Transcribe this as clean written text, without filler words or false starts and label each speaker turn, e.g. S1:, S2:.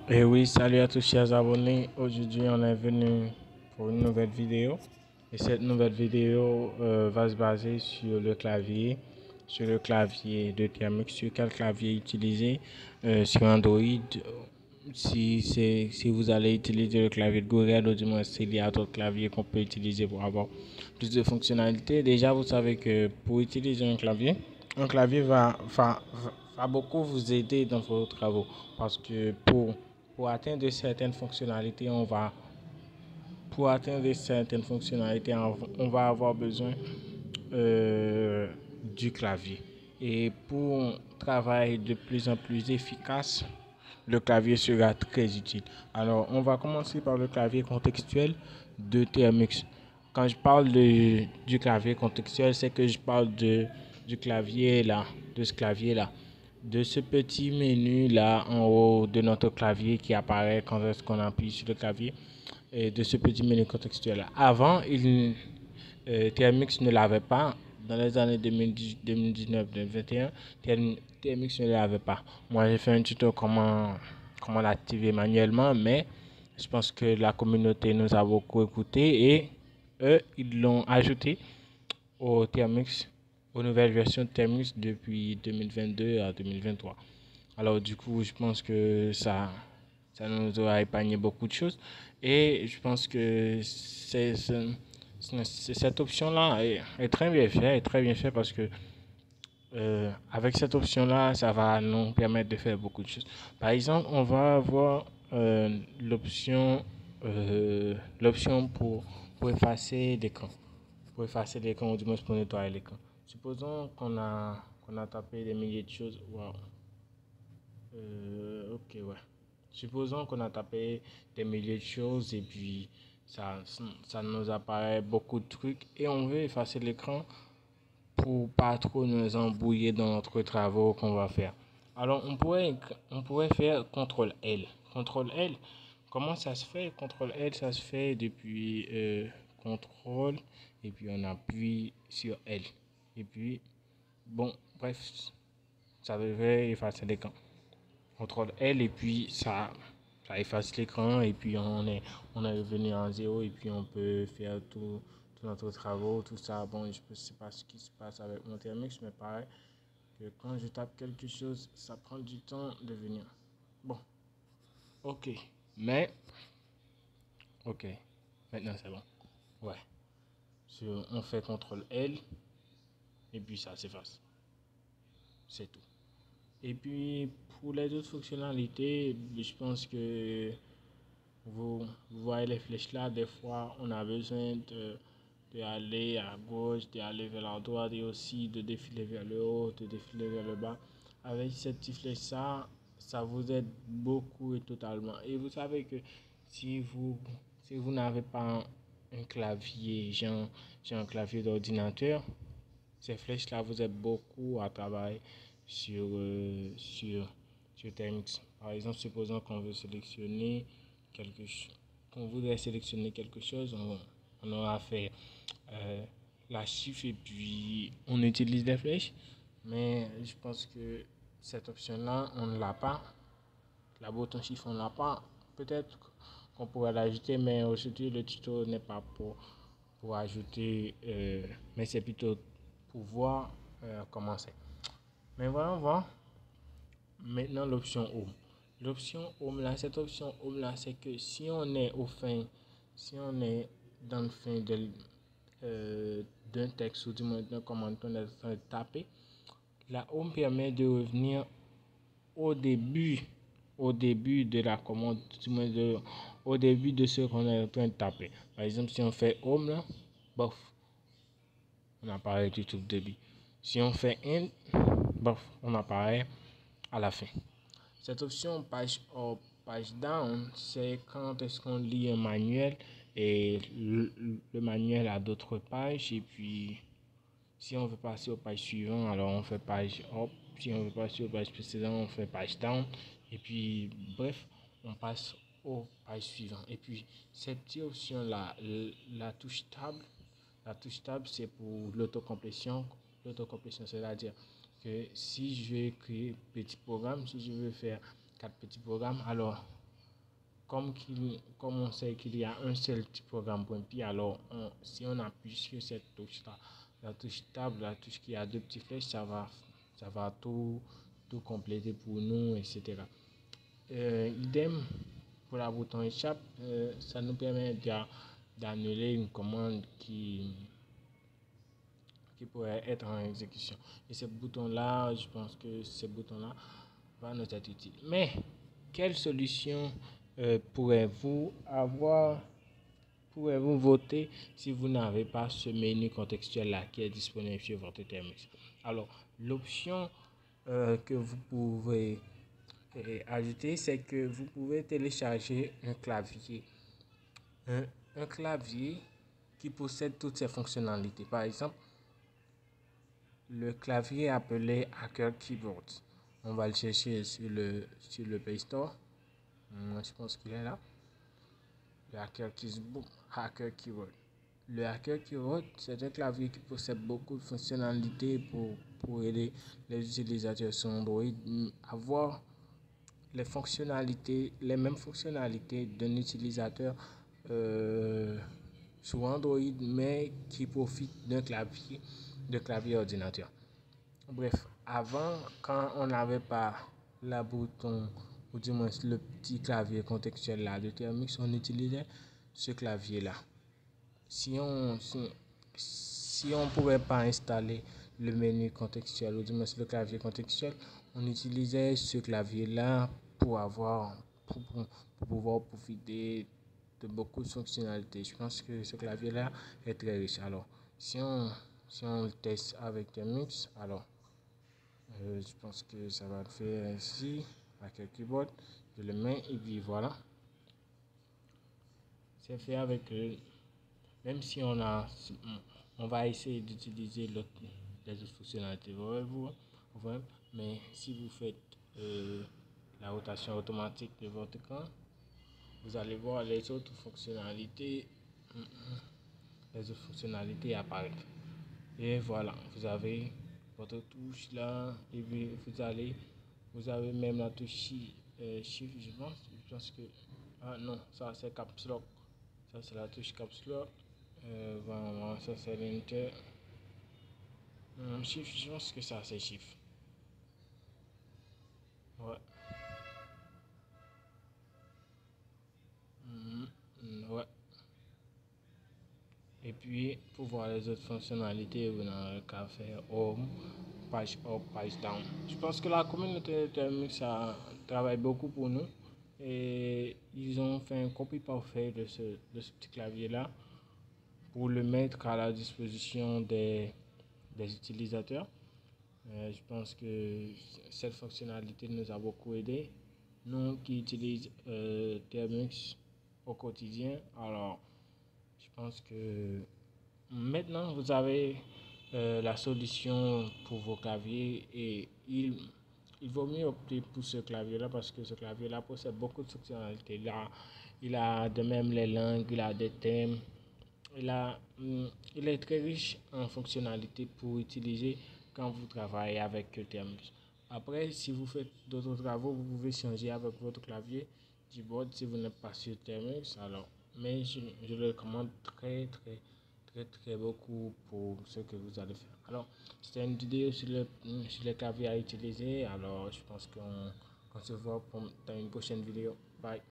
S1: Et oui, salut à tous chers abonnés. Aujourd'hui, on est venu pour une nouvelle vidéo. Et cette nouvelle vidéo va se baser sur le clavier de Thermix, sur quel clavier utiliser sur Android. Si vous allez utiliser le clavier de Google, ou du moins s'il y a d'autres claviers qu'on peut utiliser pour avoir plus de fonctionnalités. Déjà, vous savez que pour utiliser un clavier va beaucoup vous aider dans vos travaux. Parce que pour atteindre certaines fonctionnalités, on va avoir besoin du clavier. Et pour un travail de plus en plus efficace, le clavier sera très utile. Alors, on va commencer par le clavier contextuel de TMX. Quand je parle du clavier contextuel, c'est que je parle du clavier là, de ce clavier là, de ce petit menu là en haut de notre clavier qui apparaît quand est-ce qu'on appuie sur le clavier, et de ce petit menu contextuel là. Avant, TMX ne l'avait pas. Dans les années 2019-2021, TMX ne l'avait pas. Moi, j'ai fait un tuto comment l'activer manuellement, mais je pense que la communauté nous a beaucoup écouté et eux, ils l'ont ajouté au TMX, aux nouvelles versions de TMX depuis 2022 à 2023. Alors, du coup, je pense que ça nous aura épargné beaucoup de choses. Et je pense que cette option-là est très bien faite, parce que avec cette option-là, ça va nous permettre de faire beaucoup de choses. Par exemple, on va avoir l'option pour effacer l'écran. Pour effacer l'écran, ou du moins pour nettoyer l'écran. Supposons qu'on a tapé des milliers de choses. Wow. Ok, ouais. Supposons qu'on a tapé des milliers de choses et puis ça nous apparaît beaucoup de trucs et on veut effacer l'écran pour pas trop nous embrouiller dans notre travaux qu'on va faire. Alors on pourrait faire CTRL L. CTRL L, comment ça se fait? CTRL L, ça se fait depuis CTRL et puis on appuie sur L. Et puis, bon, bref, ça devrait effacer l'écran. CTRL L et puis ça efface l'écran et puis on est revenu en zéro et puis on peut faire tout notre travaux, tout ça. Bon, je ne sais pas ce qui se passe avec mon Thermix, mais pareil que quand je tape quelque chose, ça prend du temps de venir. Bon, ok, mais ok, maintenant c'est bon. Ouais, on fait CTRL L et puis ça s'efface. C'est tout. Et puis pour les autres fonctionnalités, je pense que vous voyez les flèches là, des fois on a besoin aller à gauche, d'aller vers la droite et aussi de défiler vers le haut, de défiler vers le bas. Avec cette petite flèche ça vous aide beaucoup et totalement. Et vous savez que si vous, si vous n'avez pas un clavier, j'ai un clavier d'ordinateur, ces flèches là vous aident beaucoup à travailler sur TMX. Par exemple, supposons qu'on veut sélectionner quelque chose, qu'on voudrait sélectionner quelque chose, on aura fait euh, la chiffre et puis on utilise les flèches. Mais je pense que cette option-là, on ne l'a pas. La bouton chiffre, on ne l'a pas. Peut-être qu'on pourrait l'ajouter, mais aujourd'hui, le tuto n'est pas pour ajouter, mais c'est plutôt pour voir comment c'est. Mais voyons voir maintenant l'option Home. L'option Home là, cette option Home là, c'est que si on est dans le fin d'un texte ou du moins d'un commande qu'on est en train de taper, la Home permet de revenir au début, au début de la commande, du moins au début de ce qu'on est en train de taper. Par exemple, si on fait Home là, bof, on apparaît tout au début. Si on fait End, bof, on apparaît à la fin. Cette option page up, page down, c'est quand est-ce qu'on lit un manuel et le manuel a d'autres pages et puis si on veut passer aux pages suivantes, alors on fait page up. Si on veut passer aux pages précédentes, on fait page down. Et puis, bref, on passe aux pages suivantes. Et puis, cette petite option-là, la touche tab, c'est pour l'autocomplétion. L'autocomplétion, c'est-à-dire que si je veux créer petit programme, si je veux faire quatre petits programmes, alors comme on sait qu'il y a un seul petit programme .py, alors si on appuie sur cette touche-là, la touche table, la touche qui a deux petits flèches, ça va tout compléter pour nous, etc. Idem pour la bouton échappe, ça nous permet d'annuler une commande qui pourrait être en exécution. Et ce bouton-là, je pense que ce bouton-là va nous être utile. Mais quelle solution pourrez-vous avoir, pourrez-vous voter si vous n'avez pas ce menu contextuel-là qui est disponible sur votre Terminus? Alors, l'option que vous pouvez ajouter, c'est que vous pouvez télécharger un clavier. Un clavier qui possède toutes ces fonctionnalités. Par exemple, le clavier appelé Hacker Keyboard. On va le chercher sur le Play Store. Moi, je pense qu'il est là. Le Hacker Keyboard. Le Hacker Keyboard, c'est un clavier qui possède beaucoup de fonctionnalités pour aider les utilisateurs sur Android à avoir les mêmes fonctionnalités d'un utilisateur sur Android, mais qui profite de clavier ordinateur. Bref, avant, quand on n'avait pas la bouton, ou du moins le petit clavier contextuel là de Terminus, on utilisait ce clavier là. Si on pouvait pas installer le menu contextuel, ou du moins le clavier contextuel, on utilisait ce clavier là pour pouvoir profiter de beaucoup de fonctionnalités. Je pense que ce clavier là est très riche. Alors, si on le teste avec Terminus, alors je pense que ça va le faire ici avec le keyboard. Je le mets et puis voilà. C'est fait avec même si on va essayer d'utiliser les autres fonctionnalités web, mais si vous faites la rotation automatique de votre écran, vous allez voir les autres fonctionnalités apparaître. Et voilà, vous avez votre touche là, et puis vous avez même la touche Shift, je pense que, ah non, ça c'est Caps Lock, ça c'est la touche Caps Lock, voilà, ça c'est l'Enter, Shift, je pense que ça c'est Shift, ouais, ouais. Et puis, pour voir les autres fonctionnalités, vous n'avez qu'à faire Home, Page Up, Page Down. Je pense que la communauté de Terminus travaille beaucoup pour nous. Et ils ont fait un copie parfait de ce petit clavier-là pour le mettre à la disposition des utilisateurs. Je pense que cette fonctionnalité nous a beaucoup aidé. Nous qui utilisons Terminus au quotidien, alors je pense que maintenant vous avez la solution pour vos claviers et il vaut mieux opter pour ce clavier-là parce que ce clavier-là possède beaucoup de fonctionnalités. Il a de même les langues, il a des thèmes, il est très riche en fonctionnalités pour utiliser quand vous travaillez avec Terminus. Après, si vous faites d'autres travaux, vous pouvez changer avec votre clavier keyboard si vous n'êtes pas sur Terminus. Alors, mais je le recommande très beaucoup pour ce que vous allez faire. Alors, c'était une vidéo sur les claviers à utiliser. Alors, je pense qu'on se voit dans une prochaine vidéo. Bye.